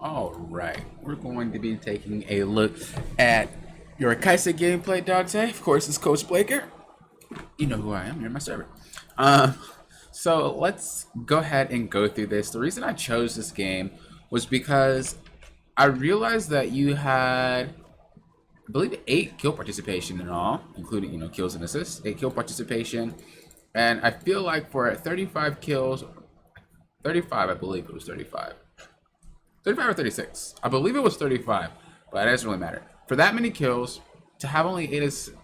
All right, we're going to be taking a look at your Kaisa gameplay, Dante. Of course, it's Coach Blaker. You know who I am. You're my server. Um, so let's go ahead and go through this. The reason I chose this game was because I realized that you had, I believe, 8 kill participation in all, including kills and assists. 8 kill participation, and I feel like for 35 kills, 35, I believe it was 35. 35 or 36. I believe it was 35, but it doesn't really matter. For that many kills, to have only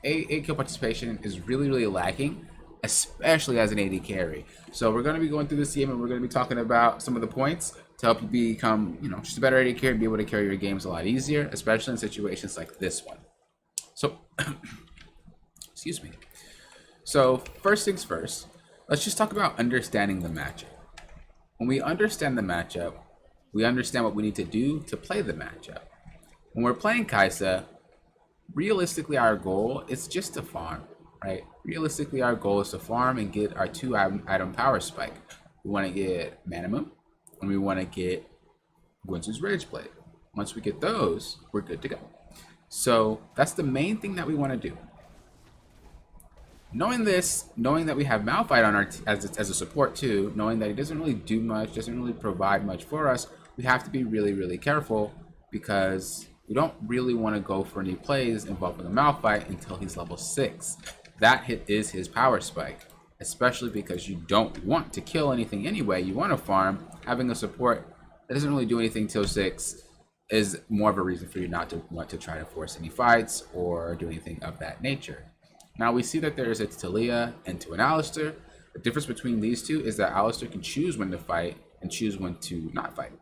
8 kill participation is really, really lacking, especially as an AD carry. So we're going to be going through this game and we're going to be talking about some of the points to help you become, just a better AD carry and be able to carry your games a lot easier, especially in situations like this one. So, excuse me. So first things first, let's just talk about understanding the matchup. When we understand the matchup, we understand what we need to do to play the matchup. When we're playing Kaisa, realistically our goal is just to farm, right? Realistically our goal is to farm and get our 2 item power spike. We want to get Manamum and we want to get Guinzu's Rage Blade. Once we get those, we're good to go. So that's the main thing that we want to do. Knowing this, knowing that we have Malphite on our as a support too, knowing that he doesn't really do much, doesn't really provide much for us, we have to be really, really careful because we don't really want to go for any plays involving the Malphite until he's level 6. That hit is his power spike, especially because you don't want to kill anything anyway. You want to farm. Having a support that doesn't really do anything till 6 is more of a reason for you not to want to try to force any fights or do anything of that nature. Now we see that there is a Talia and to an Alistar. The difference between these two is that Alistar can choose when to fight and choose when to not fight.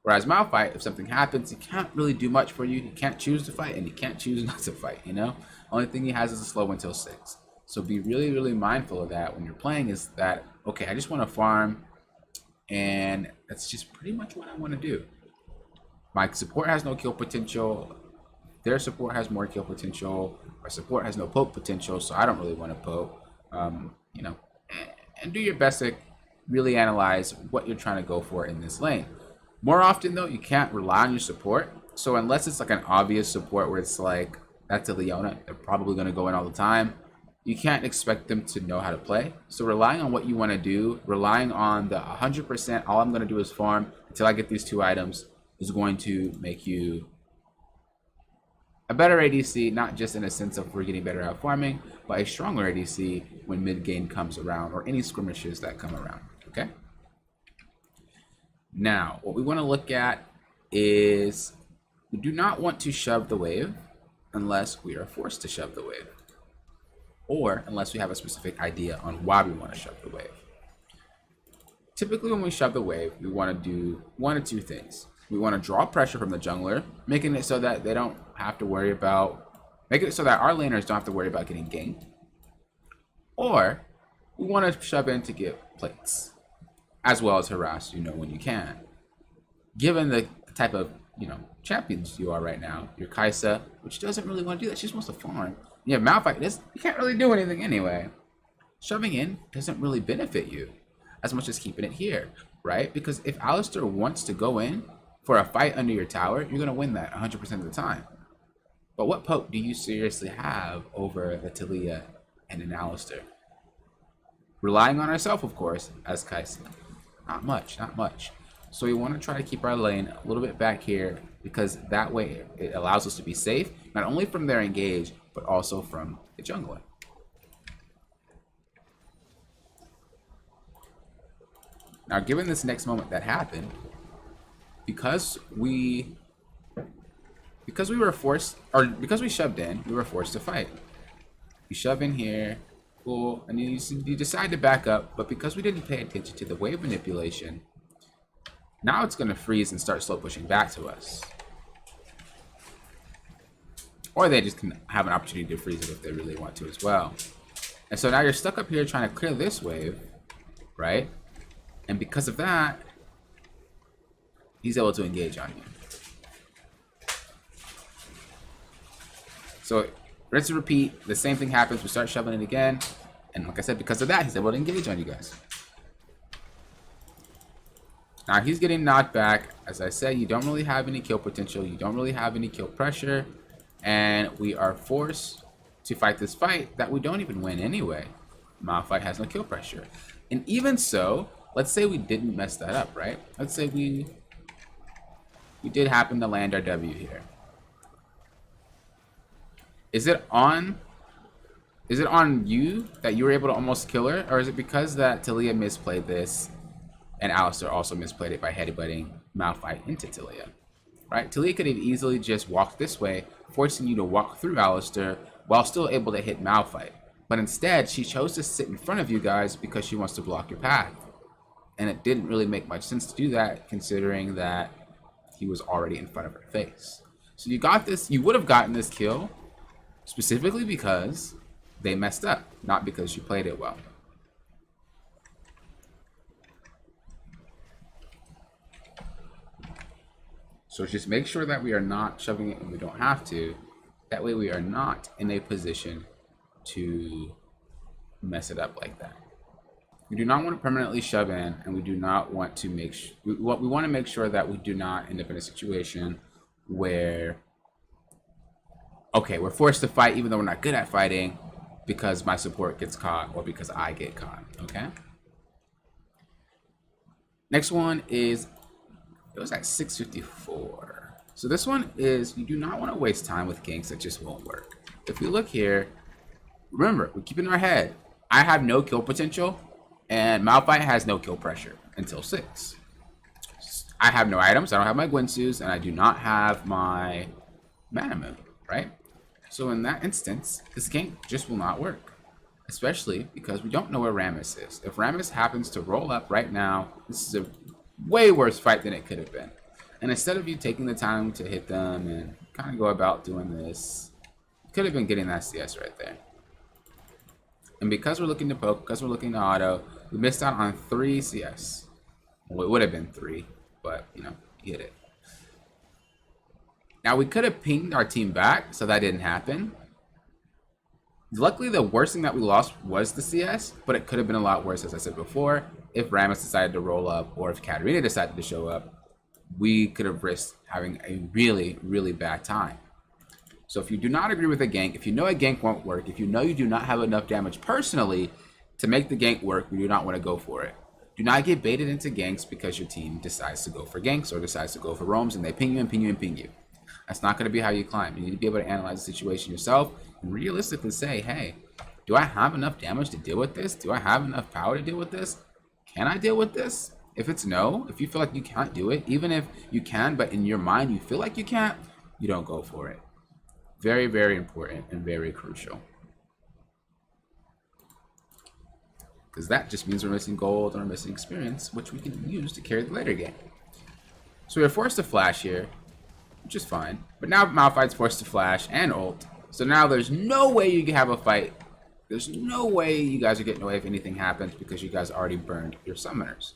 Whereas Malphite, if something happens, he can't really do much for you. He can't choose to fight and he can't choose not to fight, Only thing he has is a slow until 6. So be really, really mindful of that when you're playing is that, okay, I just want to farm and that's just pretty much what I want to do. My support has no kill potential. Their support has more kill potential. Our support has no poke potential, so I don't really want to poke. And do your best to really analyze what you're trying to go for in this lane. More often, though, you can't rely on your support. So unless it's like an obvious support where it's like, that's a Leona, they're probably going to go in all the time, you can't expect them to know how to play. So relying on what you want to do, relying on the 100%, all I'm going to do is farm until I get these 2 items, is going to make you a better ADC, not just in a sense of we're getting better at farming, but a stronger ADC when mid-game comes around or any skirmishes that come around, okay? Now, what we want to look at is we do not want to shove the wave unless we are forced to shove the wave, or unless we have a specific idea on why we want to shove the wave. Typically, when we shove the wave, we want to do 1 of 2 things. We want to draw pressure from the jungler, making it so that they don't have to worry about, making it so that our laners don't have to worry about getting ganked. Or we want to shove in to get plates, as well as harass, when you can. Given the type of, champions you are right now, your Kaisa, which doesn't really want to do that, she just wants to farm. You have Malphite, you can't really do anything anyway. Shoving in doesn't really benefit you as much as keeping it here, right? Because if Alistar wants to go in for a fight under your tower, you're going to win that 100% of the time. But what poke do you seriously have over the Talia and an Alistar? Relying on ourselves, of course, as Kaisa. Not much, not much. So we want to try to keep our lane a little bit back here because that way it allows us to be safe, not only from their engage, but also from the jungler. Now, given this next moment that happened, because we were forced, or because we shoved in, we were forced to fight. You shove in here, cool, and you decide to back up, but because we didn't pay attention to the wave manipulation, now it's going to freeze and start slow pushing back to us. Or they just can have an opportunity to freeze it if they really want to as well. And so now you're stuck up here trying to clear this wave, right? And because of that, he's able to engage on you. So rinse and repeat, the same thing happens, we start shoving it again, and like I said, because of that, he's able to engage on you guys. Now he's getting knocked back. As I said, you don't really have any kill potential. You don't really have any kill pressure. And we are forced to fight this fight that we don't even win anyway. Malphite has no kill pressure. And even so, let's say we didn't mess that up, right? Let's say we did happen to land our W here. Is it on you that you were able to almost kill her? Or is it because that Talia misplayed this and Alistar also misplayed it by headbutting Malphite into Talia? Right? Talia could have easily just walked this way, forcing you to walk through Alistar while still able to hit Malphite. But instead, she chose to sit in front of you guys because she wants to block your path. And it didn't really make much sense to do that, considering that he was already in front of her face. So you got this, you would have gotten this kill specifically because they messed up, not because you played it well. So just make sure that we are not shoving it when we don't have to. That way we are not in a position to mess it up like that. We do not want to permanently shove in, and we do not want to make we want to make sure that we do not end up in a situation where, okay, we're forced to fight even though we're not good at fighting because my support gets caught or because I get caught, okay? Next one is, it was at 654. So this one is, you do not want to waste time with ganks that just won't work. If we look here, remember, we keep in our head, I have no kill potential, and Malphite has no kill pressure until 6. I have no items, I don't have my Gwynsu's, and I do not have my Mana Moon, right? So in that instance, this gank just will not work. Especially because we don't know where Rammus is. If Rammus happens to roll up right now, this is a way worse fight than it could have been. And instead of you taking the time to hit them and kind of go about doing this, you could have been getting that CS right there. And because we're looking to poke, because we're looking to auto, we missed out on 3 CS. Well, it would have been 3, but, you know, you hit it. Now, we could have pinged our team back, so that didn't happen. Luckily, the worst thing that we lost was the CS, but it could have been a lot worse, as I said before. If Rammus decided to roll up, or if Katarina decided to show up, we could have risked having a really, really bad time. So if you do not agree with a gank, if you know a gank won't work, if you know you do not have enough damage personally to make the gank work, we do not want to go for it. Do not get baited into ganks because your team decides to go for ganks or decides to go for roams and they ping you and ping you and ping you. That's not going to be how you climb. You need to be able to analyze the situation yourself and realistically say, hey, do I have enough damage to deal with this? Do I have enough power to deal with this? Can I deal with this? If it's no, if you feel like you can't do it, even if you can, but in your mind you feel like you can't, you don't go for it. Very, very important and very crucial. Because that just means we're missing gold and we're missing experience, which we can use to carry the later game. So we're forced to flash here, which is fine. But now Malphite's forced to flash and ult. So now there's no way you can have a fight. There's no way you guys are getting away if anything happens because you guys already burned your summoners.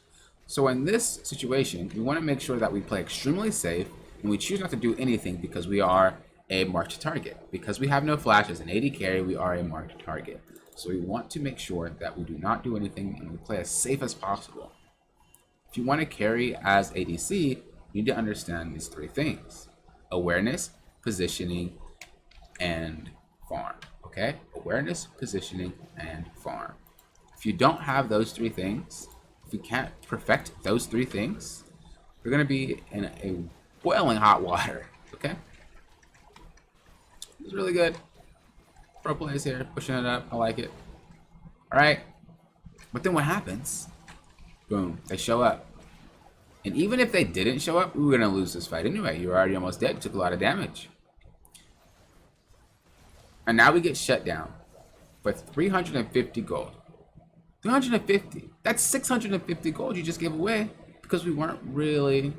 So in this situation, we want to make sure that we play extremely safe and we choose not to do anything because we are a marked target. Because we have no flash as an AD carry, we are a marked target. So we want to make sure that we do not do anything and we play as safe as possible. If you want to carry as ADC, you need to understand these 3 things. Awareness, positioning, and farm. Okay? Awareness, positioning, and farm. If you don't have those 3 things, if you can't perfect those 3 things, you're going to be in a boiling hot water. Okay? It's really good. Pro plays here, pushing it up. I like it. Alright. But then what happens? Boom. They show up. And even if they didn't show up, we were going to lose this fight anyway. You were already almost dead. You took a lot of damage. And now we get shut down for 350 gold. 350. That's 650 gold you just gave away because we weren't really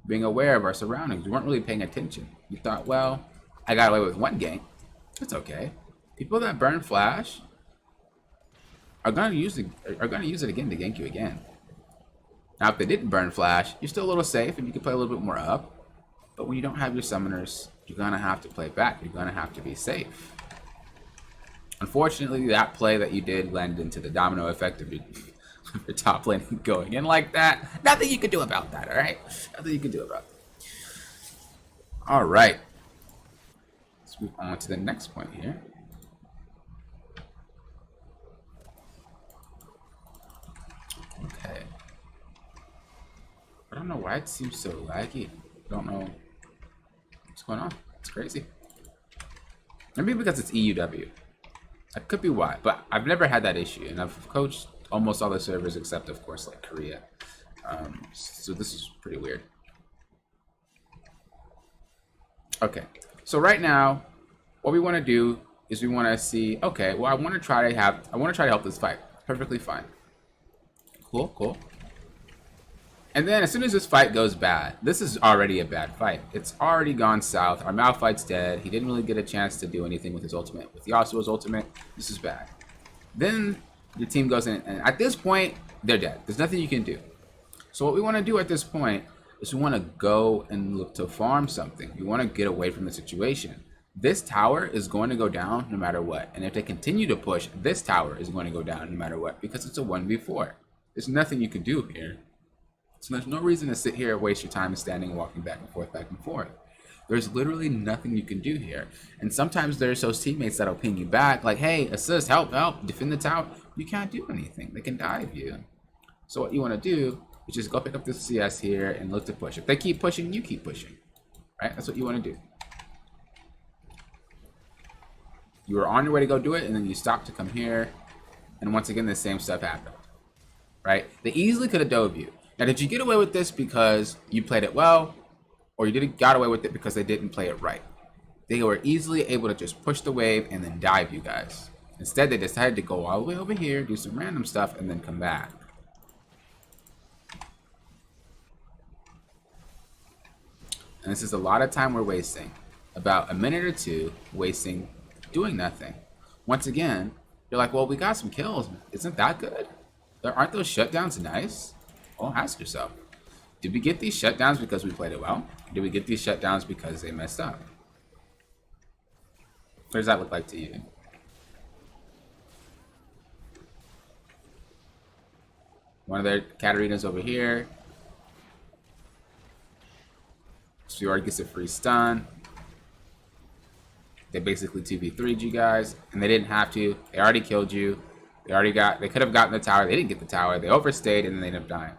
being aware of our surroundings. We weren't really paying attention. You thought, well, I got away with 1 gank. It's okay. People that burn flash are gonna use it again to gank you again. Now, if they didn't burn flash, you're still a little safe and you can play a little bit more up. But when you don't have your summoners, you're gonna have to play back. You're gonna have to be safe. Unfortunately, that play that you did landed into the domino effect of of your top lane going in like that. Nothing you can do about that, alright? Nothing you can do about that. Alright. Let's move on to the next point here. Okay. I don't know why it seems so laggy. I don't know what's going on. It's crazy. Maybe because it's EUW. That could be why, but I've never had that issue, and I've coached almost all the servers except, of course, like Korea. So this is pretty weird. Okay, so right now, what we want to do is we want to see. Okay, well, I want to try to help this fight. Perfectly fine. Cool, cool. And then as soon as this fight goes bad, this is already a bad fight. It's already gone south. Our Malphite's dead. He didn't really get a chance to do anything with his ultimate. With Yasuo's ultimate, this is bad. Then your team goes in, and at this point, they're dead. There's nothing you can do. So what we want to do at this point is we want to go and look to farm something. We want to get away from the situation. This tower is going to go down no matter what. And if they continue to push, this tower is going to go down no matter what, because it's a 1v4. There's nothing you can do here. So there's no reason to sit here and waste your time standing and walking back and forth, back and forth. There's literally nothing you can do here. And sometimes there's those teammates that'll ping you back, like, hey, assist, help, help, defend the tower. You can't do anything. They can dive you. So what you want to do is just go pick up this CS here and look to push. If they keep pushing, you keep pushing. Right? That's what you want to do. You were on your way to go do it, and then you stop to come here. And once again, the same stuff happened. Right? They easily could have dove you. Now, did you get away with this because you played it well, or you got away with it because they didn't play it right? They were easily able to just push the wave and then dive you guys. Instead, they decided to go all the way over here, do some random stuff, and then come back. And this is a lot of time we're wasting. About a minute or two wasting doing nothing. Once again, you're like, well, we got some kills. Isn't that good? Aren't those shutdowns nice? Well, ask yourself, did we get these shutdowns because we played it well? Or did we get these shutdowns because they messed up? What does that look like to you? One of their Katarinas over here. Fjord gets a free stun. They basically 2v3'd you guys, and they didn't have to. They already killed you. They could have gotten the tower. They didn't get the tower. They overstayed, and then they ended up dying.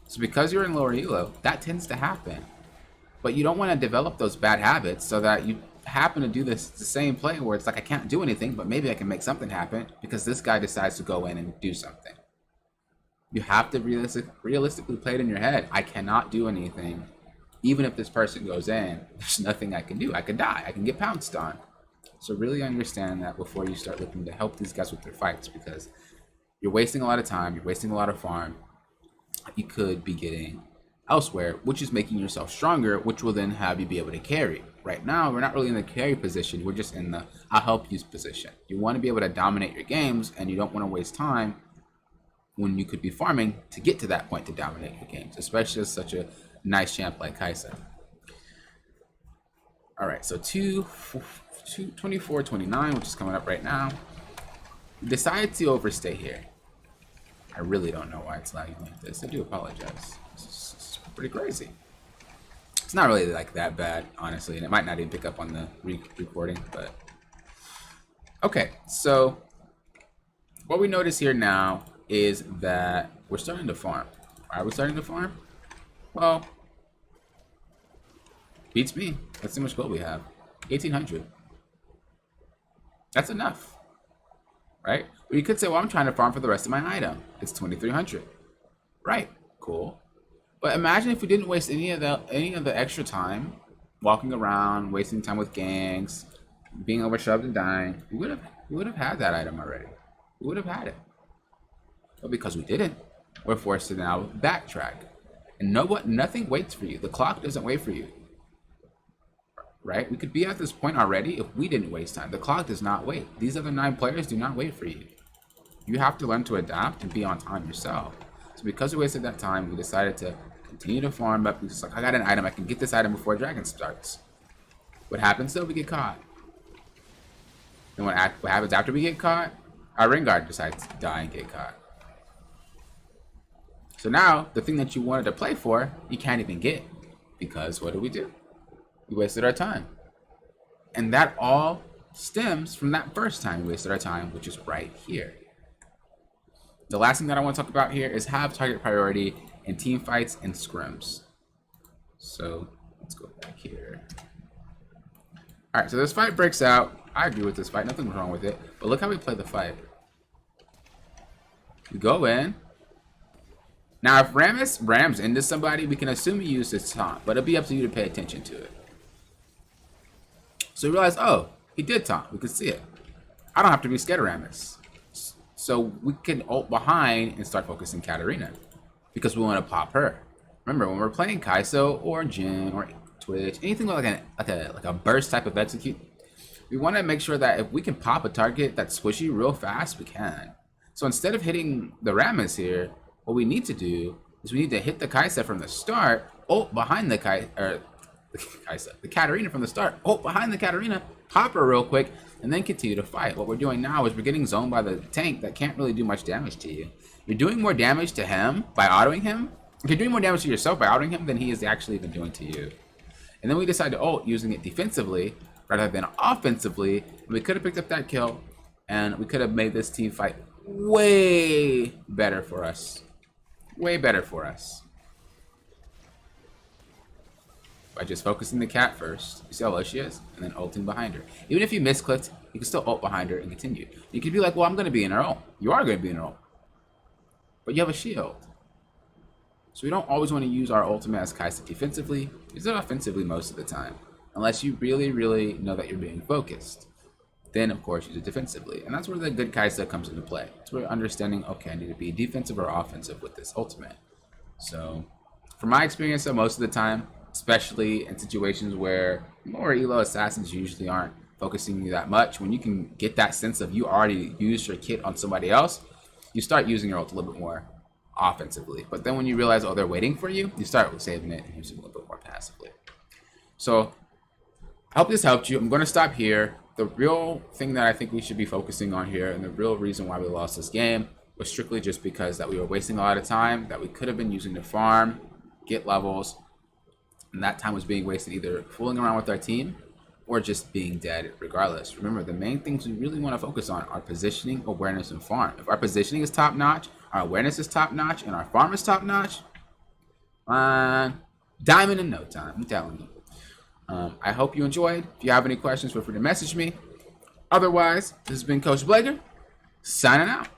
So because you're in lower elo, that tends to happen. But you don't want to develop those bad habits so that you happen to do the same play where it's like, I can't do anything, but maybe I can make something happen because this guy decides to go in and do something. You have to realistically play it in your head. I cannot do anything. Even if this person goes in, there's nothing I can do. I could die. I can get pounced on. So really understand that before you start looking to help these guys with their fights, because you're wasting a lot of time. You're wasting a lot of farm. You could be getting elsewhere, which is making yourself stronger, which will then have you be able to carry. Right now, we're not really in the carry position. We're just in the I'll help you position. You want to be able to dominate your games, and you don't want to waste time when you could be farming to get to that point to dominate your games, especially as such a nice champ like Kaisa. All right, so 24-29, which is coming up right now. Decided to overstay here. I really don't know why it's lagging like this. I do apologize. It's pretty crazy. It's not really like that bad, honestly, and it might not even pick up on the recording, but okay. So what we notice here now is that we're starting to farm. Why are we starting to farm? Well, beats me. Let's see how much gold we have. 1,800. That's enough, right? Well, you could say, well, I'm trying to farm for the rest of my item. It's 2,300. Right, cool. But imagine if we didn't waste any of the extra time walking around, wasting time with gangs, being overshoved and dying. We would have had that item already. We would have had it. But because we didn't, we're forced to now backtrack. And nothing waits for you. The clock doesn't wait for you. Right? We could be at this point already if we didn't waste time. The clock does not wait. These other 9 players do not wait for you. You have to learn to adapt and be on time yourself. So because we wasted that time, we decided to continue to farm up. We're just like, I got an item. I can get this item before Dragon starts. What happens though? We get caught. And what happens after we get caught? our Rengar decides to die and get caught. So now, the thing that you wanted to play for, you can't even get. Because what do? We wasted our time. And that all stems from that first time we wasted our time, which is right here. The last thing that I want to talk about here is have target priority in team fights and scrims. So let's go back here. Alright, so this fight breaks out. I agree with this fight, nothing's wrong with it. But look how we play the fight. We go in. Now if Rammus rams into somebody, we can assume he used his taunt, but it'll be up to you to pay attention to it. So we realize, oh, he did taunt. We can see it. I don't have to be scared of Rammus. So we can ult behind and start focusing Katarina because we want to pop her. Remember, when we're playing Kaisa or Jhin or Twitch, anything like a burst type of execute, we want to make sure that if we can pop a target that's squishy real fast, we can. So instead of hitting the Rammus here, what we need to do is we need to hit the Kaisa from the start, ult behind the the Katarina from the start, ult behind the Katarina, pop her real quick, and then continue to fight. What we're doing now is we're getting zoned by the tank that can't really do much damage to you. You're doing more damage to him by autoing him. If you're doing more damage to yourself by autoing him than he is actually even doing to you. And then we decide to ult using it defensively rather than offensively. We could have picked up that kill, and we could have made this team fight way better for us. Way better for us. By just focusing the cat first. You see how low she is? And then ulting behind her. Even if you misclicked, you can still ult behind her and continue. You could be like, well, I'm going to be in her ult. You are going to be in her ult. But you have a shield. So we don't always want to use our ultimate as Kaisa defensively. Use it offensively most of the time. Unless you really, really know that you're being focused. Then, of course, use it defensively. And that's where the good Kaisa comes into play. It's where understanding, okay, I need to be defensive or offensive with this ultimate. So, from my experience, though, most of the time, especially in situations where more elo assassins usually aren't focusing you that much, when you can get that sense of you already used your kit on somebody else, you start using your ult a little bit more offensively. But then when you realize, oh, they're waiting for you, you start saving it and using it a little bit more passively. So, I hope this helped you. I'm going to stop here. The real thing that I think we should be focusing on here, and the real reason why we lost this game, was strictly just because that we were wasting a lot of time that we could have been using to farm, get levels, and that time was being wasted either fooling around with our team or just being dead regardless. Remember, the main things we really want to focus on are positioning, awareness, and farm. If our positioning is top-notch, our awareness is top-notch, and our farm is top-notch, diamond in no time, I'm telling you. I hope you enjoyed. If you have any questions, feel free to message me. Otherwise, this has been Coach Blaker, signing out.